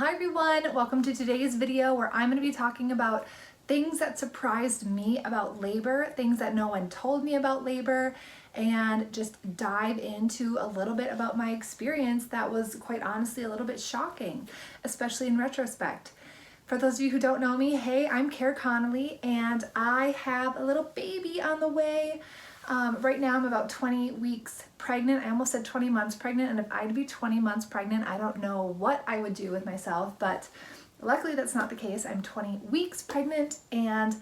Hi everyone, welcome to today's video where I'm going to be talking about things that surprised me about labor, things that no one told me about labor, and just dive into a little bit about my experience that was quite honestly a little bit shocking, especially in retrospect. For those of you who don't know me, hey, I'm Connelly and I have a little baby on the way. Right now I'm about 20 weeks pregnant. I almost said 20 months pregnant, and if I'd be 20 months pregnant, I don't know what I would do with myself, but luckily that's not the case. I'm 20 weeks pregnant and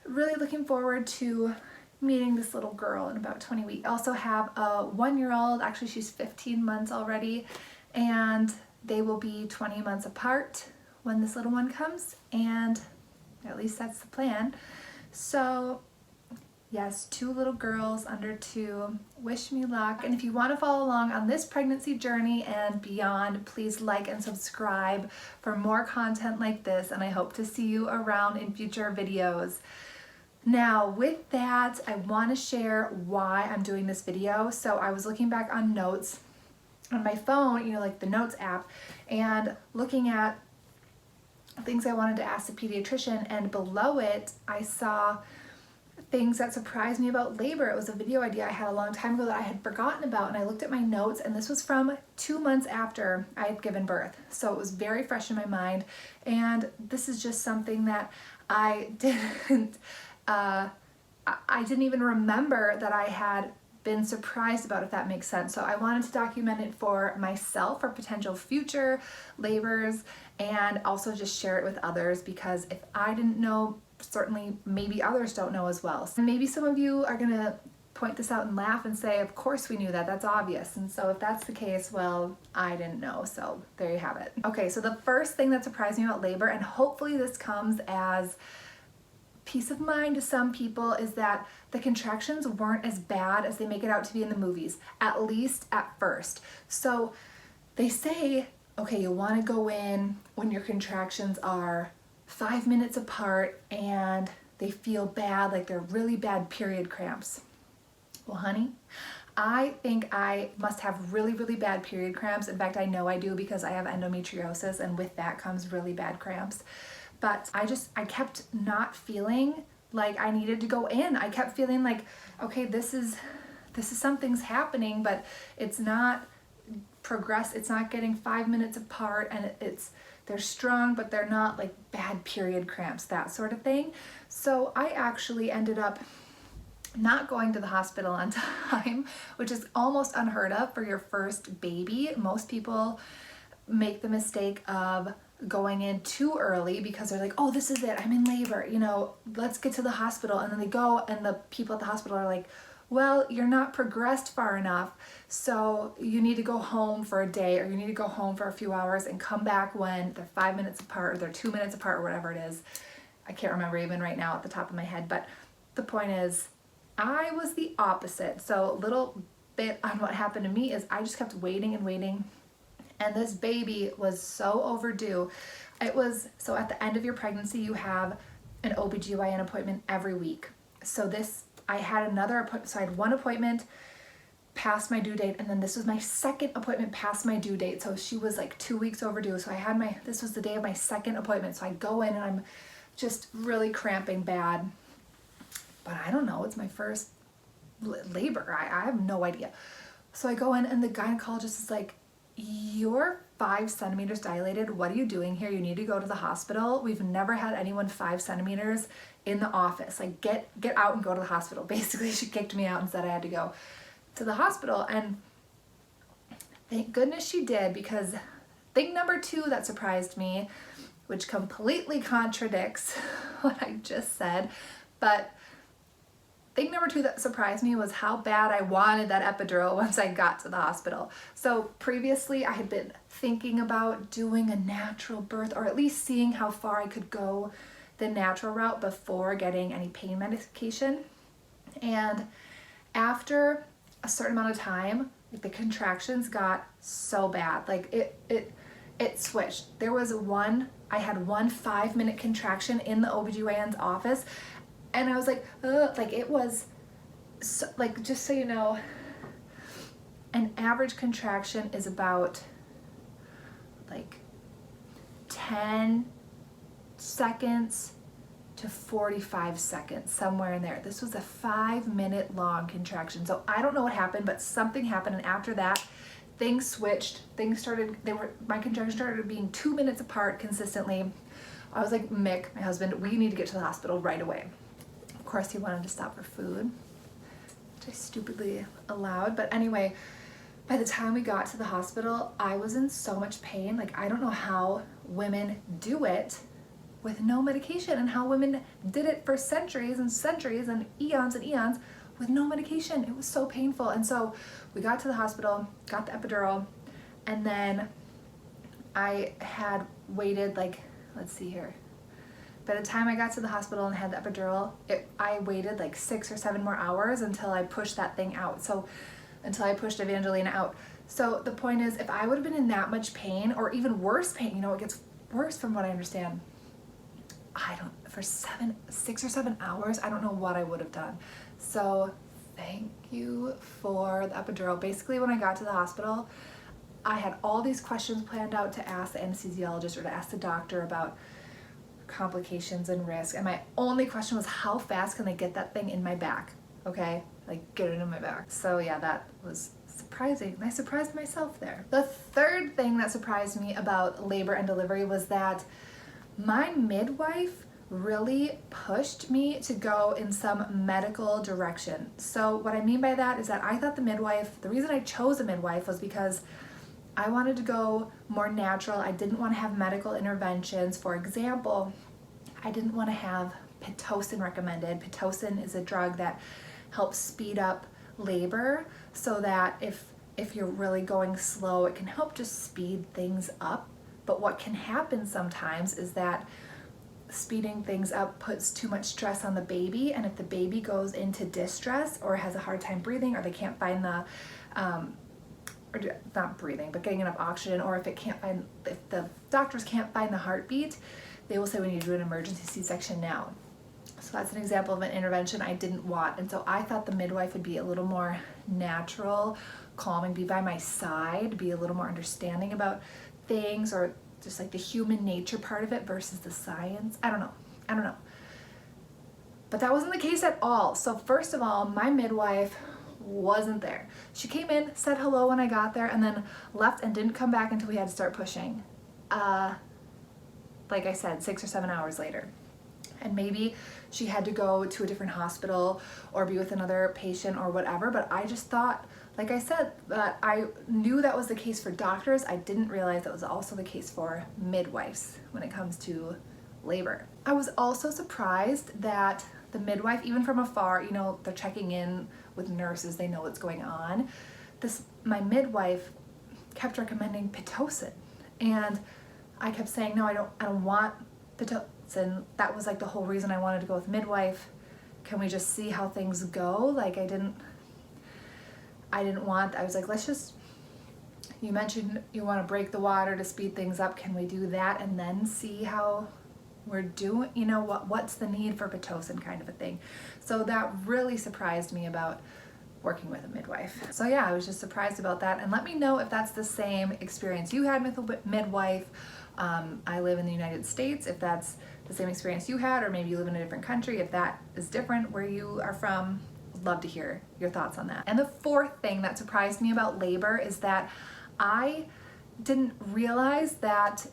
really looking forward to meeting this little girl in about 20 weeks. I also have a 1-year-old, actually she's 15 months already, and they will be 20 months apart when this little one comes, and at least that's the plan. So yes, 2 little girls under 2. Wish me luck. And if you want to follow along on this pregnancy journey and beyond, please like and subscribe for more content like this, and I hope to see you around in future videos. Now, with that, I want to share why I'm doing this video. So I was looking back on notes on my phone, like the notes app, and looking at things I wanted to ask the pediatrician, and below it, I saw things that surprised me about labor. It was a video idea I had a long time ago that I had forgotten about, and I looked at my notes, and this was from 2 months after I had given birth. So it was very fresh in my mind, and this is just something that I didn't even remember that I had been surprised about, if that makes sense. So I wanted to document it for myself, for potential future labors, and also just share it with others, because if I didn't know, certainly maybe others don't know as well. And maybe some of you are gonna point this out and laugh and say, of course we knew that, that's obvious. And so if that's the case, well, I didn't know, so there you have it. Okay, so the first thing that surprised me about labor, and hopefully this comes as peace of mind to some people, is that the contractions weren't as bad as they make it out to be in the movies, at least at first. So they say, okay, you want to go in when your contractions are 5 minutes apart and they feel bad, like they're really bad period cramps. Well, honey, I think I must have really, really bad period cramps. In fact, I know I do, because I have endometriosis, and with that comes really bad cramps. But I kept not feeling like I needed to go in. I kept feeling like, okay, this is something's happening, but it's not it's not getting 5 minutes apart, and they're strong, but they're not like bad period cramps, that sort of thing. So I actually ended up not going to the hospital on time, which is almost unheard of for your first baby. Most people make the mistake of going in too early because they're like, oh, this is it, I'm in labor, let's get to the hospital. And then they go, and the people at the hospital are like, well, you're not progressed far enough, so you need to go home for a day, or you need to go home for a few hours and come back when they're 5 minutes apart, or they're 2 minutes apart, or whatever it is. I can't remember even right now at the top of my head, but the point is, I was the opposite. So a little bit on what happened to me is I just kept waiting and waiting, and this baby was so overdue. So at the end of your pregnancy, you have an OBGYN appointment every week. So I had another appointment, so I had one appointment past my due date, and then this was my second appointment past my due date. So she was like 2 weeks overdue. So this was the day of my second appointment. So I go in and I'm just really cramping bad, but I don't know, it's my first labor. I have no idea. So I go in, and the gynecologist is like, you're 5 centimeters dilated. What are you doing here? You need to go to the hospital. We've never had anyone 5 centimeters in the office. Like, get out and go to the hospital. Basically, she kicked me out and said I had to go to the hospital. And thank goodness she did, because thing number 2 that surprised me, which completely contradicts what I just said, but thing number 2 that surprised me was how bad I wanted that epidural once I got to the hospital. So previously I had been thinking about doing a natural birth, or at least seeing how far I could go the natural route before getting any pain medication. And after a certain amount of time, the contractions got so bad. Like it switched. I had one 5-minute contraction in the OBGYN's office, and I was like, ugh, like it was, so, like, just so you know, an average contraction is about like 10 seconds to 45 seconds, somewhere in there. This was a 5-minute long contraction. So I don't know what happened, but something happened, and after that, things switched. My contractions started being 2 minutes apart consistently. I was like, Mick, my husband, we need to get to the hospital right away. Of course, he wanted to stop for food, which I stupidly allowed. But anyway, by the time we got to the hospital, I was in so much pain. Like, I don't know how women do it with no medication, and how women did it for centuries and centuries and eons with no medication. It was so painful. And so we got to the hospital, got the epidural, and then I had waited like, let's see here. By the time I got to the hospital and had the epidural, I waited like 6 or 7 more hours until I pushed that thing out. So until I pushed Evangelina out. So the point is, if I would have been in that much pain, or even worse pain, you know, it gets worse from what I understand. For 6 or 7 hours, I don't know what I would have done. So thank you for the epidural. Basically, when I got to the hospital, I had all these questions planned out to ask the anesthesiologist or to ask the doctor about complications and risk. And my only question was, how fast can they get that thing in my back? Okay, like get it in my back. So yeah, that was surprising. I surprised myself there. The third thing that surprised me about labor and delivery was that my midwife really pushed me to go in some medical direction. So what I mean by that is that I thought the reason I chose a midwife was because I wanted to go more natural. I didn't want to have medical interventions. For example, I didn't want to have Pitocin recommended. Pitocin is a drug that helps speed up labor, so that if you're really going slow, it can help just speed things up. But what can happen sometimes is that speeding things up puts too much stress on the baby, and if the baby goes into distress or has a hard time breathing, or they can't find the or not breathing but getting enough oxygen, or if the doctors can't find the heartbeat, they will say we need to do an emergency C-section now. So that's an example of an intervention I didn't want. And so I thought the midwife would be a little more natural, calming, be by my side, be a little more understanding about things, or just like the human nature part of it versus the science. I don't know. But that wasn't the case at all. So first of all, my midwife wasn't there. She came in, said hello when I got there, and then left and didn't come back until we had to start pushing. Like I said, 6 or 7 hours later. And maybe she had to go to a different hospital or be with another patient or whatever, but I just thought, like I said, that I knew that was the case for doctors. I didn't realize that was also the case for midwives when it comes to labor. I was also surprised that the midwife, even from afar, you know, they're checking in with nurses, they know what's going on. My midwife kept recommending Pitocin, and I kept saying, no, I don't want Pitocin. That was like the whole reason I wanted to go with midwife. Can we just see how things go? Like I didn't want, I was like, you mentioned you want to break the water to speed things up. Can we do that and then see how we're doing, you know, what's the need for Pitocin, kind of a thing. So that really surprised me about working with a midwife. So yeah, I was just surprised about that. And let me know if that's the same experience you had with a midwife. I live in the United States, if that's the same experience you had, or maybe you live in a different country, if that is different where you are from. I'd love to hear your thoughts on that. And the fourth thing that surprised me about labor is that I didn't realize that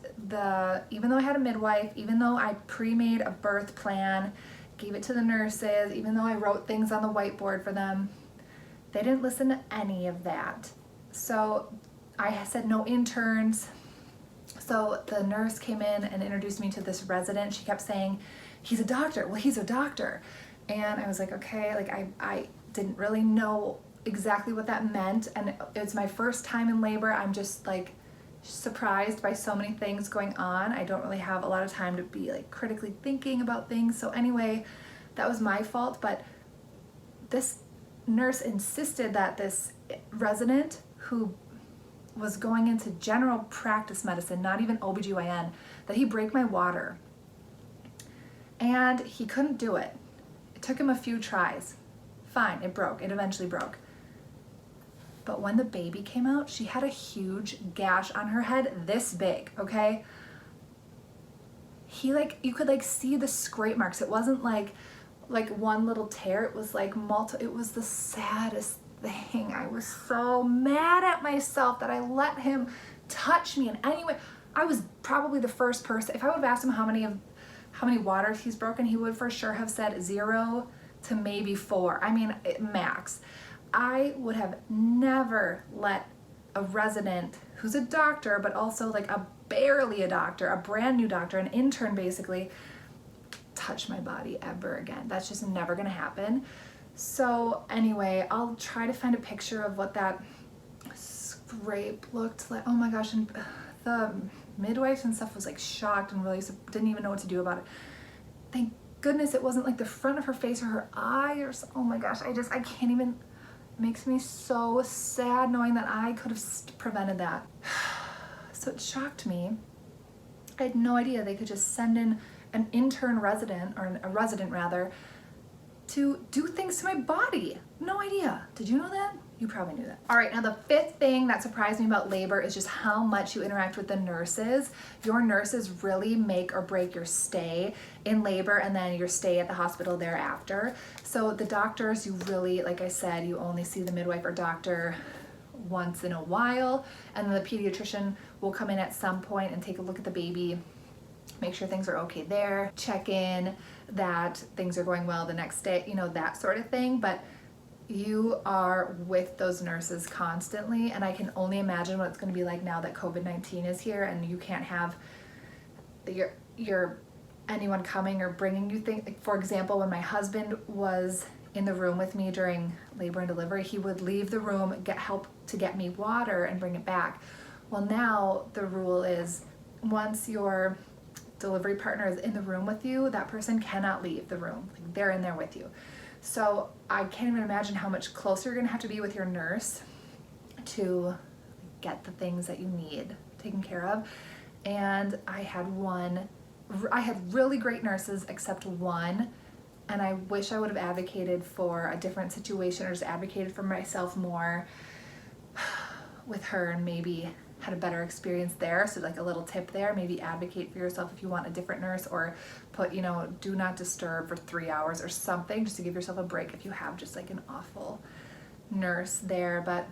even though I had a midwife, even though I pre-made a birth plan, gave it to the nurses, even though I wrote things on the whiteboard for them, they didn't listen to any of that. So I said no interns. So the nurse came in and introduced me to this resident. She kept saying, he's a doctor. Well, he's a doctor. And I was like, okay, like I didn't really know exactly what that meant. And it's my first time in labor. I'm just like surprised by so many things going on. I don't really have a lot of time to be like critically thinking about things. So anyway, that was my fault. But this nurse insisted that this resident who was going into general practice medicine, not even OBGYN, that he break my water. And he couldn't do it. It took him a few tries. Fine, it broke. It eventually broke. But when the baby came out, she had a huge gash on her head this big, okay? he like, you could like see the scrape marks. It wasn't like one little tear. It was like it was the saddest thing. I was so mad at myself that I let him touch me in any way. I was probably the first person, if I would have asked him how many waters he's broken, he would for sure have said 0 to maybe 4. I mean, max. I would have never let a resident who's a doctor, but also like barely a doctor, a brand new doctor, an intern basically, touch my body ever again. That's just never gonna happen. So anyway, I'll try to find a picture of what that scrape looked like. Oh my gosh, and the midwife and stuff was like shocked and really didn't even know what to do about it. Thank goodness it wasn't like the front of her face or her eye or so. Oh my gosh, I can't even, it makes me so sad knowing that I could have prevented that. So it shocked me. I had no idea they could just send in an intern resident, or a resident rather, to do things to my body. No idea. Did you know that? You probably knew that. All right, now the 5th thing that surprised me about labor is just how much you interact with the nurses. Your nurses really make or break your stay in labor and then your stay at the hospital thereafter. So the doctors, you really, like I said, you only see the midwife or doctor once in a while, and then the pediatrician will come in at some point and take a look at the baby, make sure things are okay there, check in that things are going well the next day, you know, that sort of thing. But you are with those nurses constantly, and I can only imagine what it's going to be like now that COVID-19 is here and you can't have your anyone coming or bringing you things. Like, for example, when my husband was in the room with me during labor and delivery, he would leave the room, get help to get me water and bring it back. Well, now the rule is once your delivery partner is in the room with you, that person cannot leave the room. Like, they're in there with you. So I can't even imagine how much closer you're gonna have to be with your nurse to get the things that you need taken care of. And I had really great nurses except one, and I wish I would have advocated for a different situation or just advocated for myself more with her and maybe had a better experience there. So like a little tip there, maybe advocate for yourself if you want a different nurse, or put, you know, do not disturb for 3 hours or something, just to give yourself a break if you have just like an awful nurse there. But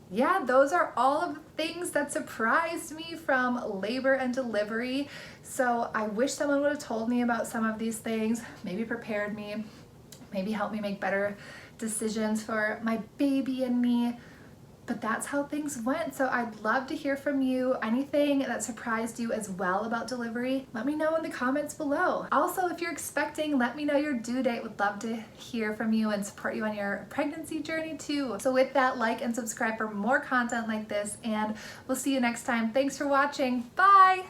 yeah, those are all of the things that surprised me from labor and delivery. So I wish someone would have told me about some of these things, maybe prepared me, maybe helped me make better decisions for my baby and me. But that's how things went. So I'd love to hear from you. Anything that surprised you as well about delivery, let me know in the comments below. Also, if you're expecting, let me know your due date. Would love to hear from you and support you on your pregnancy journey too. So with that, like and subscribe for more content like this, and we'll see you next time. Thanks for watching. Bye.